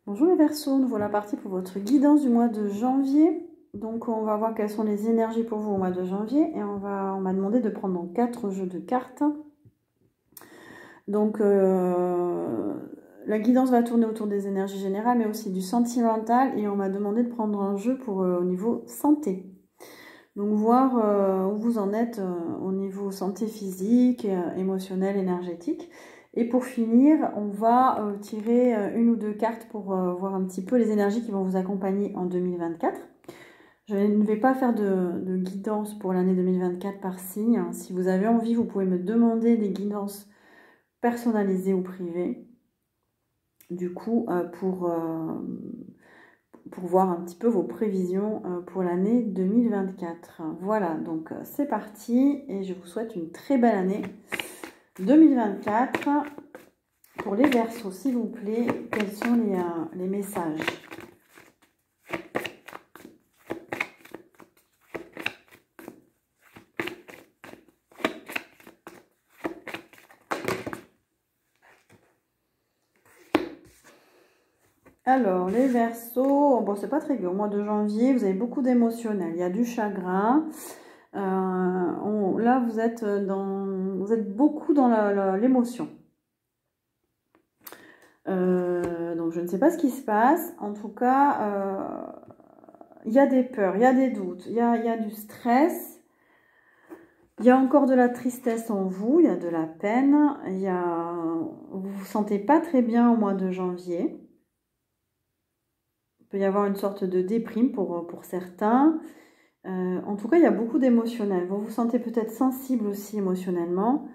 Bonjour les Verseaux, nous voilà partis pour votre guidance du mois de janvier. Donc on va voir quelles sont les énergies pour vous au mois de janvier et on m'a demandé de prendre 4 jeux de cartes. Donc la guidance va tourner autour des énergies générales mais aussi du sentimental et on m'a demandé de prendre un jeu pour au niveau santé. Donc voir où vous en êtes au niveau santé physique, émotionnelle, énergétique. Et pour finir, on va tirer une ou deux cartes pour voir un petit peu les énergies qui vont vous accompagner en 2024. Je ne vais pas faire de guidance pour l'année 2024 par signe. Si vous avez envie, vous pouvez me demander des guidances personnalisées ou privées. Du coup, pour voir un petit peu vos prévisions pour l'année 2024. Voilà, donc c'est parti et je vous souhaite une très belle année 2024. Pour les Verseaux, s'il vous plaît, quels sont les messages? Alors, les Verseaux, bon, c'est pas très gai. Au mois de janvier, vous avez beaucoup d'émotionnel. Il y a du chagrin. Là, vous êtes beaucoup dans l'émotion. Donc, je ne sais pas ce qui se passe. En tout cas, il y a des peurs, il y a des doutes, il y a du stress. Il y a encore de la tristesse en vous, il y a de la peine. Vous ne vous sentez pas très bien au mois de janvier. Il peut y avoir une sorte de déprime pour certains. En tout cas, il y a beaucoup d'émotionnel. Vous vous sentez peut-être sensible aussi émotionnellement.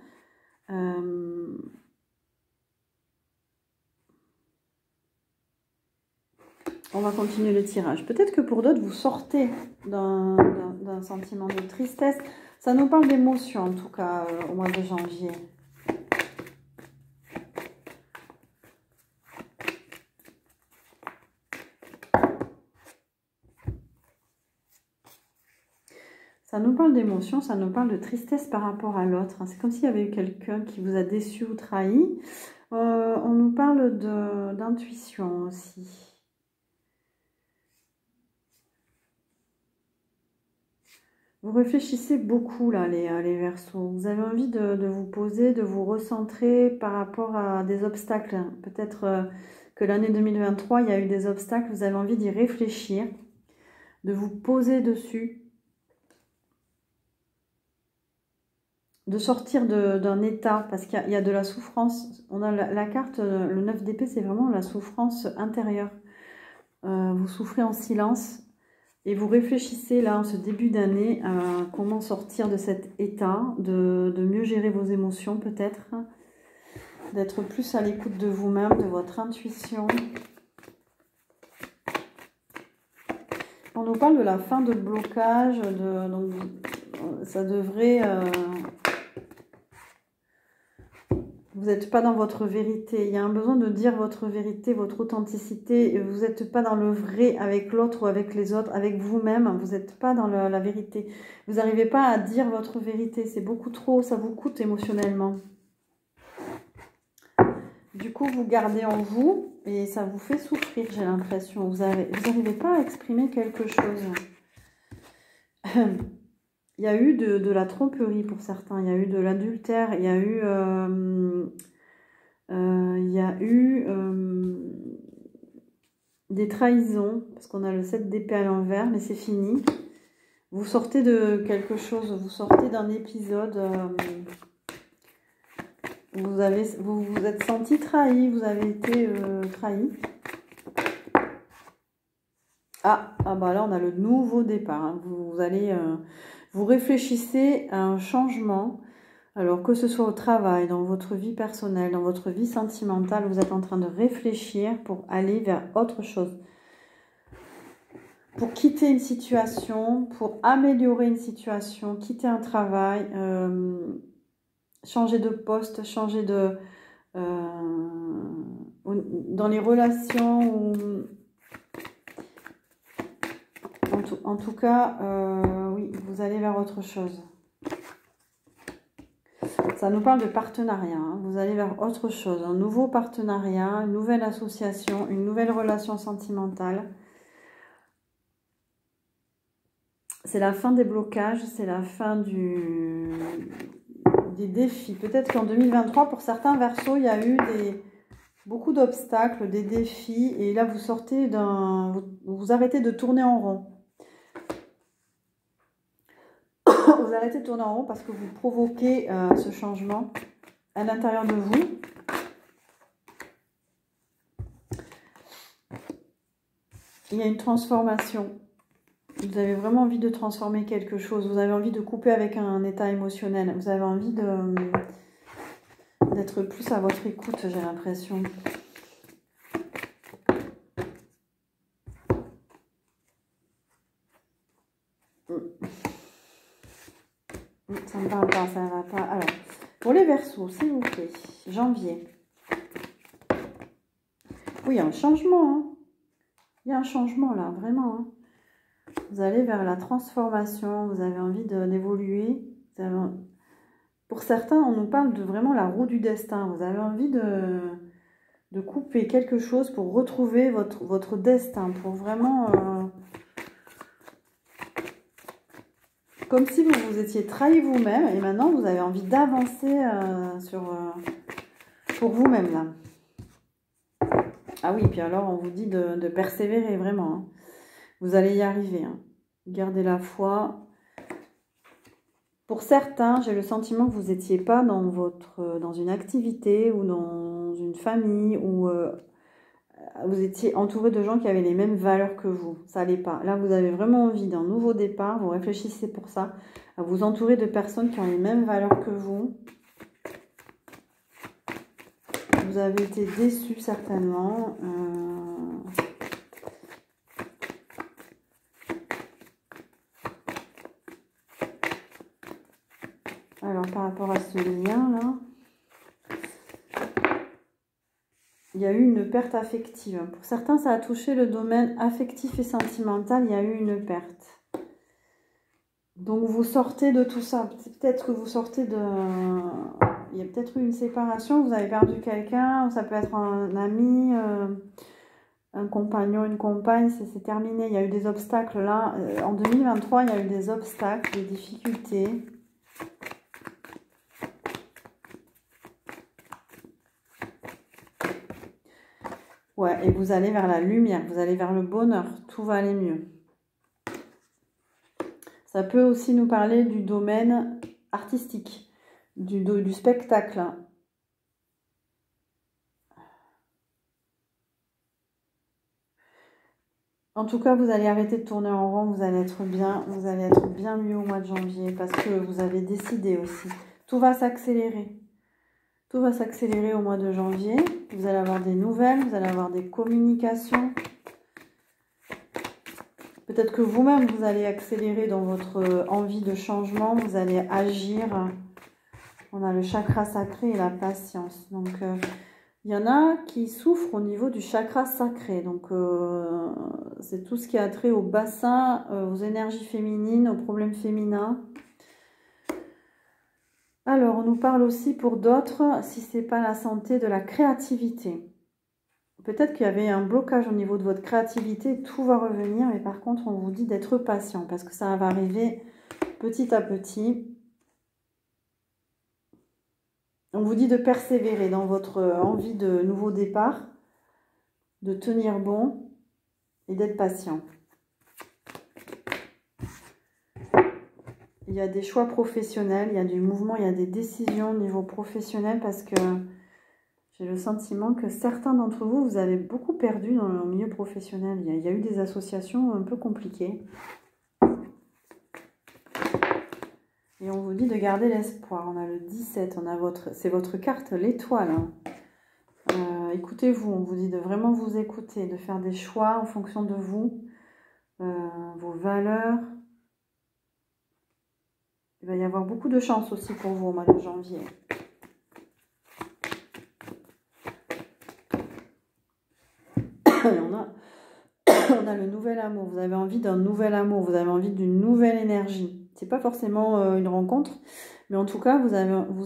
On va continuer le tirage. Peut-être que pour d'autres, vous sortez d'un sentiment de tristesse. Ça nous parle d'émotion, en tout cas, au mois de janvier. Ça nous parle d'émotion, ça nous parle de tristesse par rapport à l'autre. C'est comme s'il y avait eu quelqu'un qui vous a déçu ou trahi. On nous parle d'intuition aussi. Vous réfléchissez beaucoup là, les Verseaux. Vous avez envie de vous poser, de vous recentrer par rapport à des obstacles. Peut-être que l'année 2023, il y a eu des obstacles. Vous avez envie d'y réfléchir, de vous poser dessus, de sortir d'un état, parce qu'il y a de la souffrance. On a la carte, le 9 d'épée, c'est vraiment la souffrance intérieure. Vous souffrez en silence. Et vous réfléchissez là, en ce début d'année, à comment sortir de cet état, de mieux gérer vos émotions peut-être, d'être plus à l'écoute de vous-même, de votre intuition. On nous parle de la fin de blocage, donc ça devrait... vous n'êtes pas dans votre vérité. Il y a un besoin de dire votre vérité, votre authenticité. Vous n'êtes pas dans le vrai avec l'autre ou avec les autres, avec vous-même. Vous n'êtes pas dans la vérité. Vous n'arrivez pas à dire votre vérité. C'est beaucoup trop, ça vous coûte émotionnellement. Du coup, vous gardez en vous et ça vous fait souffrir, j'ai l'impression. Vous n'arrivez pas à exprimer quelque chose. Il y a eu de la tromperie pour certains, il y a eu de l'adultère, il y a eu des trahisons, parce qu'on a le 7 d'épée à l'envers, mais c'est fini. Vous sortez de quelque chose, vous sortez d'un épisode, vous vous êtes senti trahi, vous avez été trahi. Ah bah là on a le nouveau départ, hein. Vous allez... vous réfléchissez à un changement, alors que ce soit au travail, dans votre vie personnelle, dans votre vie sentimentale, vous êtes en train de réfléchir pour aller vers autre chose. Pour quitter une situation, pour améliorer une situation, quitter un travail, changer de poste, changer de... dans les relations... En tout cas, oui, vous allez vers autre chose. Ça nous parle de partenariat. Hein. Vous allez vers autre chose. Un nouveau partenariat, une nouvelle association, une nouvelle relation sentimentale. C'est la fin des blocages, c'est la fin des défis. Peut-être qu'en 2023, pour certains Verseaux, il y a eu beaucoup d'obstacles, des défis. Et là, vous sortez vous arrêtez de tourner en rond. Vous arrêtez de tourner en rond parce que vous provoquez ce changement à l'intérieur de vous. Il y a une transformation. Vous avez vraiment envie de transformer quelque chose. Vous avez envie de couper avec un état émotionnel. Vous avez envie d'être plus à votre écoute, j'ai l'impression. Ça ne me parle pas, ça ne va pas. Alors, pour les Verseaux, s'il vous plaît, janvier. Oui, il y a un changement. Hein. Il y a un changement là, vraiment. Hein. Vous allez vers la transformation, vous avez envie d'évoluer. Pour certains, on nous parle de vraiment la roue du destin. Vous avez envie de couper quelque chose pour retrouver votre destin, pour vraiment... comme si vous vous étiez trahi vous-même et maintenant vous avez envie d'avancer pour vous-même là. Ah oui, puis alors on vous dit de persévérer vraiment. Hein. Vous allez y arriver. Hein. Gardez la foi. Pour certains, j'ai le sentiment que vous n'étiez pas dans une activité ou dans une famille où vous étiez entouré de gens qui avaient les mêmes valeurs que vous. Ça n'allait pas. Là, vous avez vraiment envie d'un nouveau départ. Vous réfléchissez pour ça. À vous entourer de personnes qui ont les mêmes valeurs que vous. Vous avez été déçus certainement. Alors, par rapport à ce lien-là, il y a eu une perte affective. Pour certains, ça a touché le domaine affectif et sentimental. Il y a eu une perte. Donc, vous sortez de tout ça. Peut-être que vous sortez de... Il y a peut-être eu une séparation. Vous avez perdu quelqu'un. Ça peut être un ami, un compagnon, une compagne. C'est terminé. Il y a eu des obstacles là. En 2023, il y a eu des obstacles, des difficultés. Ouais, et vous allez vers la lumière, vous allez vers le bonheur, tout va aller mieux. Ça peut aussi nous parler du domaine artistique, du spectacle. En tout cas, vous allez arrêter de tourner en rond, vous allez être bien mieux au mois de janvier parce que vous avez décidé aussi. Tout va s'accélérer. Tout va s'accélérer au mois de janvier. Vous allez avoir des nouvelles, vous allez avoir des communications. Peut-être que vous-même, vous allez accélérer dans votre envie de changement. Vous allez agir. On a le chakra sacré et la patience. Donc, il y en a qui souffrent au niveau du chakra sacré. Donc, c'est tout ce qui a trait au bassin, aux énergies féminines, aux problèmes féminins. Alors, on nous parle aussi pour d'autres, si ce n'est pas la santé, de la créativité. Peut-être qu'il y avait un blocage au niveau de votre créativité, tout va revenir, mais par contre, on vous dit d'être patient, parce que ça va arriver petit à petit. On vous dit de persévérer dans votre envie de nouveau départ, de tenir bon et d'être patient. Il y a des choix professionnels, il y a du mouvement, il y a des décisions au niveau professionnel parce que j'ai le sentiment que certains d'entre vous, vous avez beaucoup perdu dans le milieu professionnel. Il y a eu des associations un peu compliquées. Et on vous dit de garder l'espoir. On a le 17, c'est votre carte, l'étoile. Hein. Écoutez-vous, on vous dit de vraiment vous écouter, de faire des choix en fonction de vous, vos valeurs. Il va y avoir beaucoup de chance aussi pour vous au mois de janvier. On a le nouvel amour. Vous avez envie d'un nouvel amour. Vous avez envie d'une nouvelle énergie. C'est pas forcément une rencontre, Mais en tout cas, vous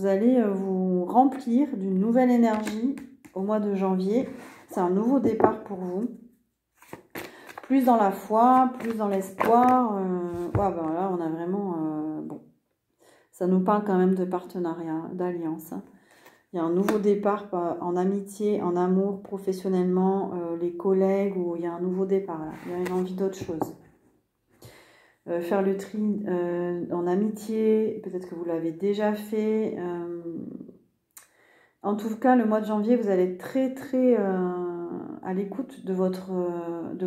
allez vous remplir d'une nouvelle énergie au mois de janvier. C'est un nouveau départ pour vous. Plus dans la foi, plus dans l'espoir. Ouais, ben là, on a vraiment... bon, ça nous parle quand même de partenariat, d'alliance. Hein. Il y a un nouveau départ en amitié, en amour, professionnellement, les collègues, ou il y a un nouveau départ. Là. Il y a une envie d'autre chose. Faire le tri en amitié, peut-être que vous l'avez déjà fait. En tout cas, le mois de janvier, vous allez être très très à l'écoute de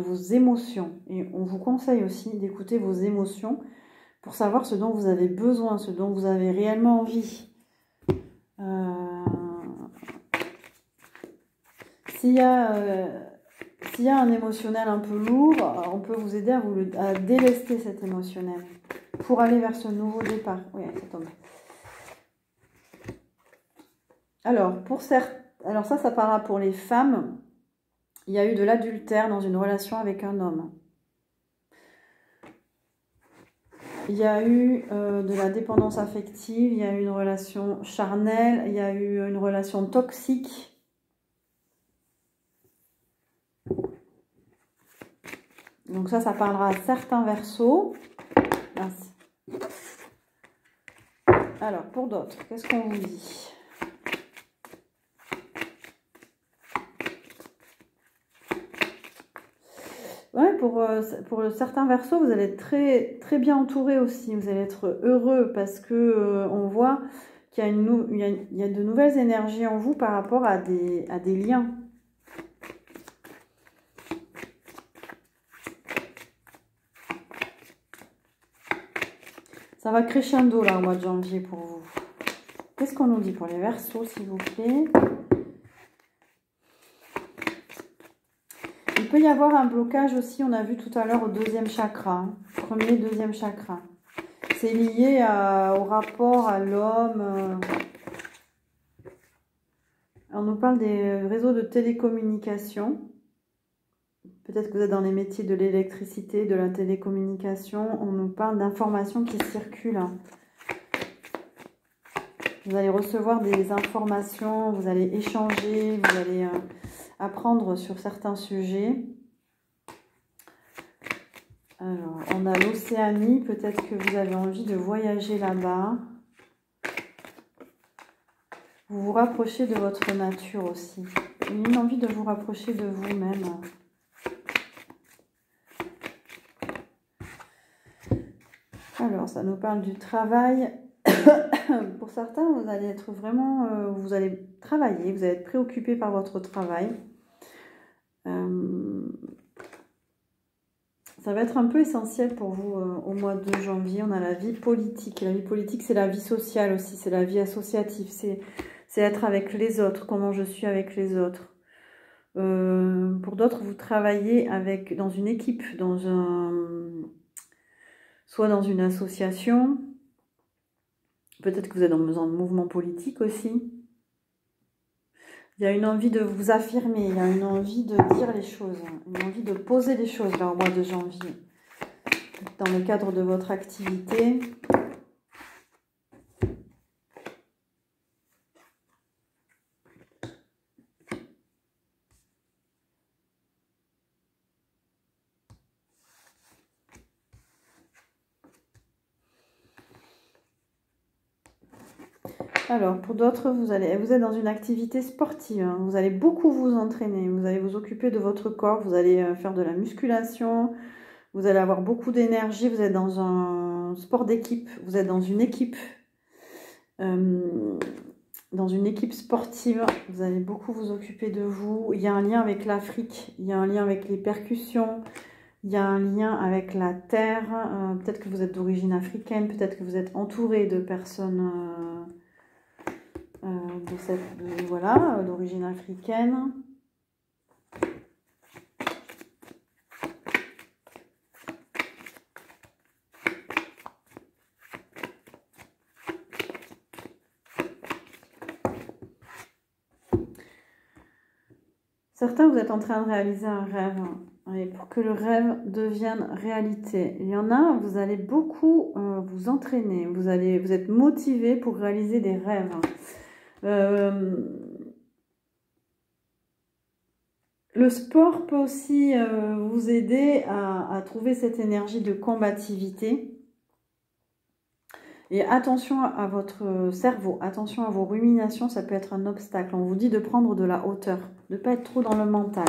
vos émotions. Et on vous conseille aussi d'écouter vos émotions pour savoir ce dont vous avez besoin, ce dont vous avez réellement envie. S'il y a un émotionnel un peu lourd, on peut vous aider à délester cet émotionnel pour aller vers ce nouveau départ. Oui, ça tombe. Alors, alors ça parlera pour les femmes. Il y a eu de l'adultère dans une relation avec un homme. Il y a eu de la dépendance affective, il y a eu une relation charnelle, il y a eu une relation toxique. Donc ça parlera à certains versos. Merci. Alors, pour d'autres, qu'est-ce qu'on vous dit ? Ouais, pour certains versos, vous allez être très, très bien entouré aussi. Vous allez être heureux parce que on voit qu'il y a il y a de nouvelles énergies en vous par rapport à des liens. Ça va crescendo là au mois de janvier pour vous. Qu'est-ce qu'on nous dit pour les versos, s'il vous plaît ? Il peut y avoir un blocage aussi, on a vu tout à l'heure, au deuxième chakra. Premier, deuxième chakra. C'est lié au rapport à l'homme. On nous parle des réseaux de télécommunication. Peut-être que vous êtes dans les métiers de l'électricité, de la télécommunication. On nous parle d'informations qui circulent. Vous allez recevoir des informations, vous allez échanger, vous allez apprendre sur certains sujets. Alors, on a l'Océanie. Peut-être que vous avez envie de voyager là-bas. Vous vous rapprochez de votre nature aussi. Une envie de vous rapprocher de vous-même. Alors, ça nous parle du travail. Pour certains, vous allez être vraiment... vous allez travailler, vous allez être préoccupé par votre travail. Ça va être un peu essentiel pour vous au mois de janvier. On a la vie politique. La vie politique, c'est la vie sociale aussi. C'est la vie associative. C'est être avec les autres, comment je suis avec les autres. Pour d'autres, vous travaillez dans une équipe, soit dans une association. Peut-être que vous êtes dans un mouvement politique aussi. Il y a une envie de vous affirmer, il y a une envie de dire les choses, une envie de poser les choses là au mois de janvier. Dans le cadre de votre activité. Alors, pour d'autres, vous êtes dans une activité sportive. Hein. Vous allez beaucoup vous entraîner. Vous allez vous occuper de votre corps. Vous allez faire de la musculation. Vous allez avoir beaucoup d'énergie. Vous êtes dans un sport d'équipe. Vous êtes dans une équipe. Dans une équipe sportive. Vous allez beaucoup vous occuper de vous. Il y a un lien avec l'Afrique. Il y a un lien avec les percussions. Il y a un lien avec la terre. Peut-être que vous êtes d'origine africaine. Peut-être que vous êtes entouré de personnes... d'origine africaine. Certains, vous êtes en train de réaliser un rêve. Et pour que le rêve devienne réalité. Il y en a, vous allez beaucoup vous entraîner. Vous êtes motivé pour réaliser des rêves. Le sport peut aussi vous aider à trouver cette énergie de combativité. Et attention à votre cerveau, attention à vos ruminations, ça peut être un obstacle. On vous dit de prendre de la hauteur, de ne pas être trop dans le mental.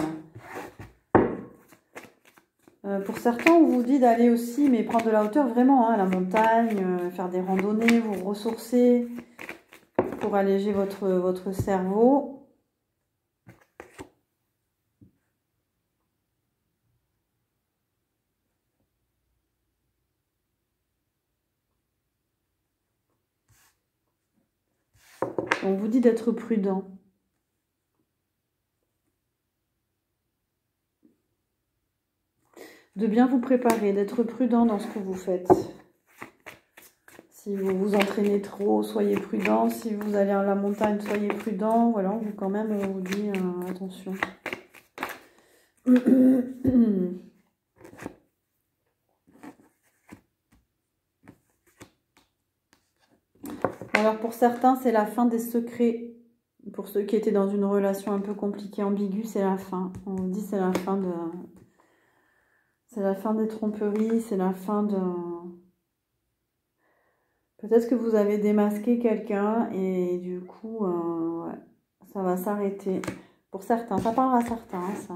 Pour certains, on vous dit d'aller aussi, mais prendre de la hauteur vraiment, hein, à la montagne, faire des randonnées, vous ressourcer pour alléger votre cerveau. On vous dit d'être prudent. De bien vous préparer, d'être prudent dans ce que vous faites. Si vous vous entraînez trop, soyez prudent. Si vous allez à la montagne, soyez prudent. Voilà, quand même, on vous dit attention. Alors pour certains, c'est la fin des secrets. Pour ceux qui étaient dans une relation un peu compliquée, ambiguë, c'est la fin. On vous dit c'est la fin de... C'est la fin des tromperies, c'est la fin de... Peut-être que vous avez démasqué quelqu'un et du coup, ouais, ça va s'arrêter. Pour certains, ça parlera à certains, ça.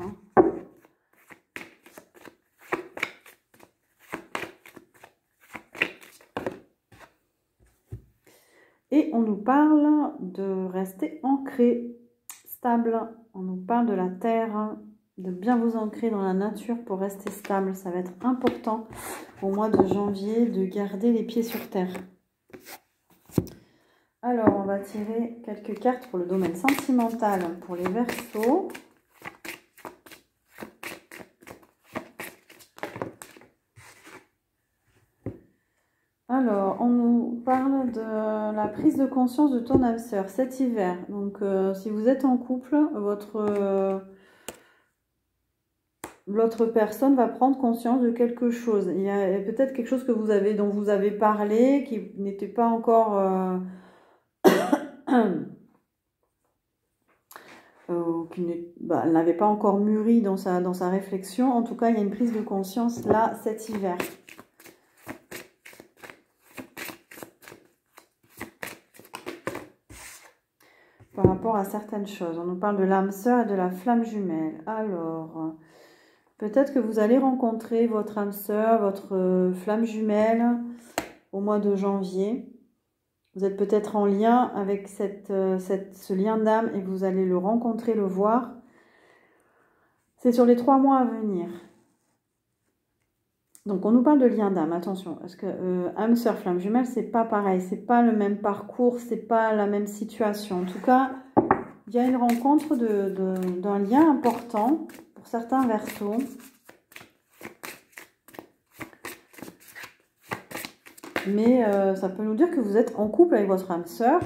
Et on nous parle de rester ancré, stable. On nous parle de la terre, de bien vous ancrer dans la nature pour rester stable. Ça va être important au mois de janvier de garder les pieds sur terre. Alors, on va tirer quelques cartes pour le domaine sentimental pour les Verseaux. Alors, on nous parle de la prise de conscience de ton âme sœur cet hiver. Donc, si vous êtes en couple, l'autre personne va prendre conscience de quelque chose. Il y a peut-être quelque chose dont vous avez parlé, qui n'était pas encore... qui n'avait pas encore mûri dans sa réflexion. En tout cas, il y a une prise de conscience là, cet hiver. Par rapport à certaines choses. On nous parle de l'âme sœur et de la flamme jumelle. Alors, peut-être que vous allez rencontrer votre âme sœur, votre flamme jumelle au mois de janvier. Vous êtes peut-être en lien avec ce lien d'âme et vous allez le rencontrer, le voir. C'est sur les 3 mois à venir. Donc, on nous parle de lien d'âme, attention, parce que âme sœur, flamme jumelle, c'est pas pareil, c'est pas le même parcours, c'est pas la même situation. En tout cas, il y a une rencontre d'un lien important pour certains Verseaux. Mais ça peut nous dire que vous êtes en couple avec votre âme sœur.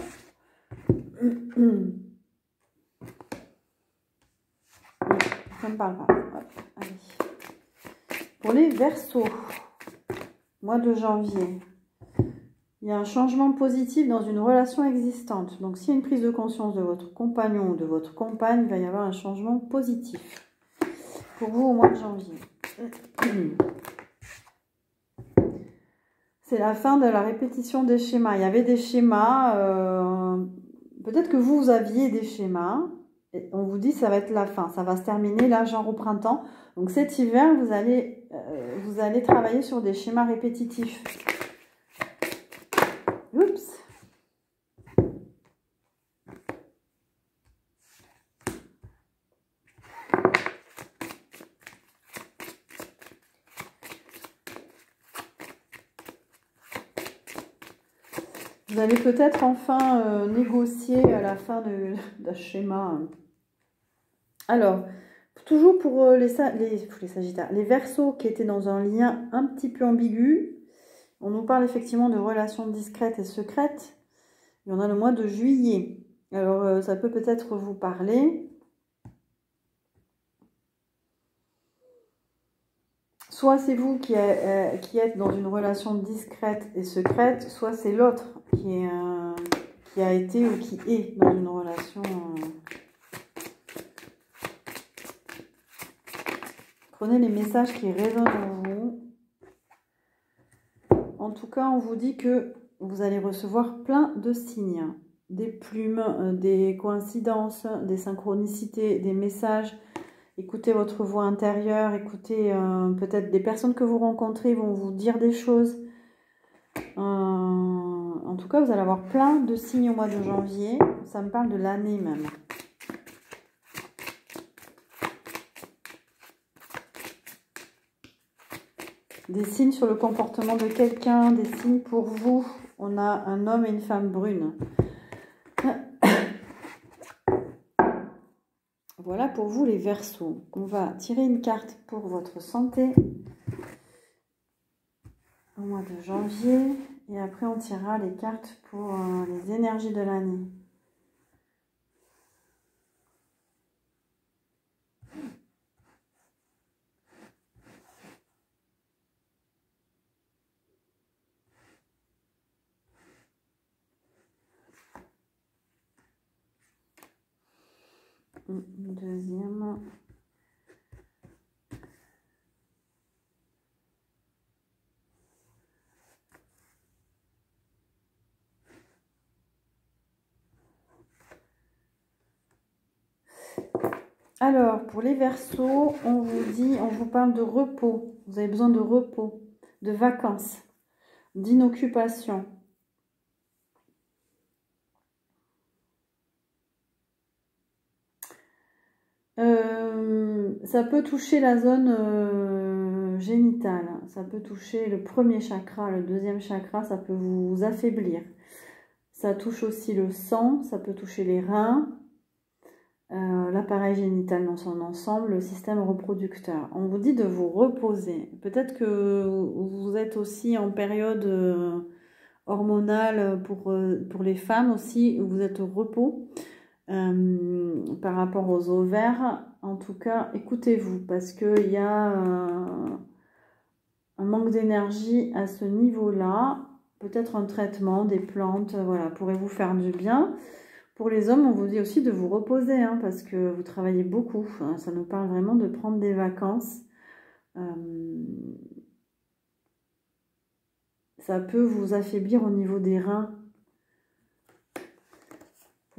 Ça me parle pas. Hop, allez. Pour les Verseaux, mois de janvier, il y a un changement positif dans une relation existante. Donc, s'il y a une prise de conscience de votre compagnon ou de votre compagne, il va y avoir un changement positif pour vous au mois de janvier. C'est la fin de la répétition des schémas. Il y avait des schémas, peut-être que vous aviez des schémas. Et on vous dit ça va être la fin, ça va se terminer là, genre au printemps. Donc cet hiver, vous allez travailler sur des schémas répétitifs. Oups. Vous allez peut-être enfin négocier à la fin d'un schéma. Alors, toujours pour les Sagittaires, les Verseaux qui étaient dans un lien un petit peu ambigu, on nous parle effectivement de relations discrètes et secrètes. Et on a le mois de juillet. Alors, ça peut peut-être vous parler. soit c'est vous qui êtes dans une relation discrète et secrète, soit c'est l'autre qui a été ou qui est dans une relation... Prenez les messages qui résonnent en vous. En tout cas, on vous dit que vous allez recevoir plein de signes. Des plumes, des coïncidences, des synchronicités, des messages. Écoutez votre voix intérieure, écoutez peut-être des personnes que vous rencontrez vont vous dire des choses. En tout cas, vous allez avoir plein de signes au mois de janvier. Ça me parle de l'année même. Des signes sur le comportement de quelqu'un, des signes pour vous. On a un homme et une femme brune. Voilà pour vous les Verseaux. On va tirer une carte pour votre santé au mois de janvier. Et après, on tirera les cartes pour les énergies de l'année. Deuxième. Alors, pour les Verseaux, on vous parle de repos. Vous avez besoin de repos, de vacances, d'inoccupation. Ça peut toucher la zone génitale, ça peut toucher le premier chakra, le deuxième chakra, ça peut vous affaiblir. Ça touche aussi le sang, ça peut toucher les reins, l'appareil génital dans son ensemble, le système reproducteur. On vous dit de vous reposer. Peut-être que vous êtes aussi en période hormonale pour les femmes aussi, vous êtes au repos. Par rapport aux ovaires, en tout cas, écoutez-vous parce qu'il y a un manque d'énergie à ce niveau-là. Peut-être un traitement, des plantes, voilà, pourrait vous faire du bien. Pour les hommes, on vous dit aussi de vous reposer hein, parce que vous travaillez beaucoup. Ça nous parle vraiment de prendre des vacances. Ça peut vous affaiblir au niveau des reins.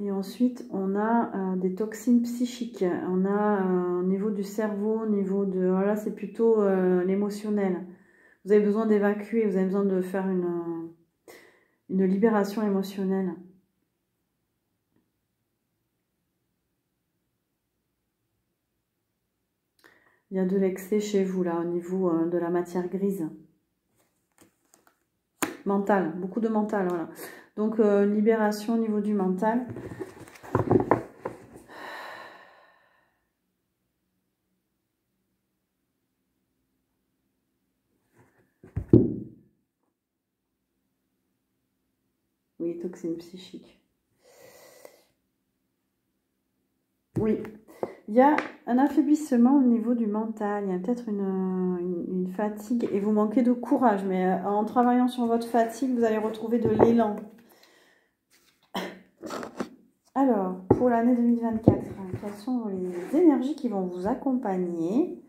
Et ensuite, on a des toxines psychiques. On a au niveau du cerveau, au niveau de... Voilà, c'est plutôt l'émotionnel. Vous avez besoin d'évacuer, vous avez besoin de faire une libération émotionnelle. Il y a de l'excès chez vous, là, au niveau de la matière grise. Mental, beaucoup de mental, voilà. Donc, libération au niveau du mental. Oui, toxine psychique. Oui, il y a un affaiblissement au niveau du mental. Il y a peut-être une fatigue et vous manquez de courage. Mais en travaillant sur votre fatigue, vous allez retrouver de l'élan. Alors, pour l'année 2024, quelles sont les énergies qui vont vous accompagner?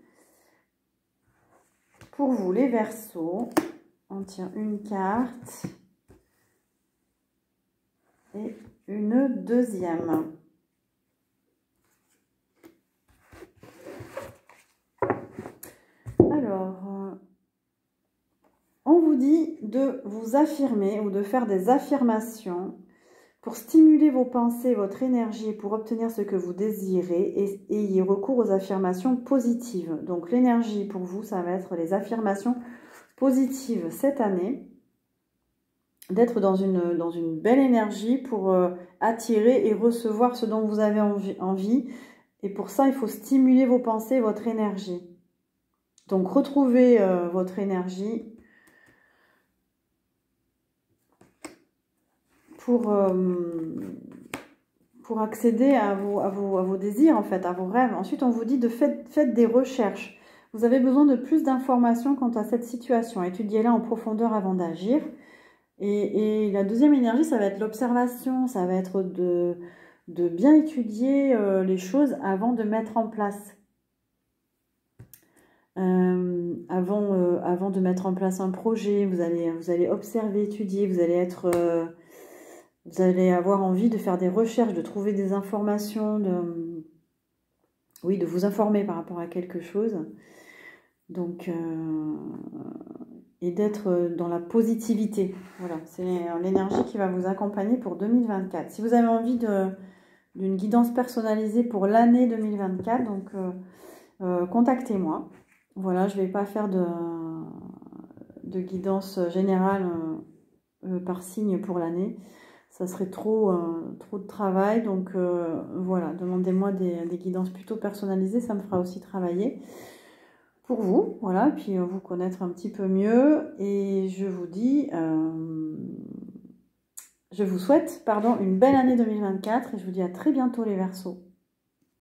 Pour vous, les Verseaux, on tire une carte et une deuxième. Alors, on vous dit de vous affirmer ou de faire des affirmations pour stimuler vos pensées, votre énergie, pour obtenir ce que vous désirez et ayez recours aux affirmations positives. Donc l'énergie pour vous, ça va être les affirmations positives cette année. D'être dans une belle énergie pour attirer et recevoir ce dont vous avez envie. Et pour ça, il faut stimuler vos pensées, votre énergie. Donc retrouvez votre énergie pour accéder à vos désirs, en fait, à vos rêves. Ensuite, on vous dit de faites des recherches. Vous avez besoin de plus d'informations quant à cette situation. Étudiez-la en profondeur avant d'agir. Et la deuxième énergie, ça va être l'observation, ça va être de bien étudier les choses avant de mettre en place. Avant de mettre en place un projet, vous allez observer, étudier, vous allez avoir envie de faire des recherches, de trouver des informations, de vous informer par rapport à quelque chose. Donc, et d'être dans la positivité. Voilà, c'est l'énergie qui va vous accompagner pour 2024. Si vous avez envie d'une guidance personnalisée pour l'année 2024, donc contactez-moi. Voilà, je ne vais pas faire de guidance générale par signe pour l'année. Ça serait trop de travail. Donc voilà, demandez-moi des guidances plutôt personnalisées. Ça me fera aussi travailler pour vous. Voilà, puis vous connaître un petit peu mieux. Et je vous dis, je vous souhaite une belle année 2024. Et je vous dis à très bientôt les Verseaux.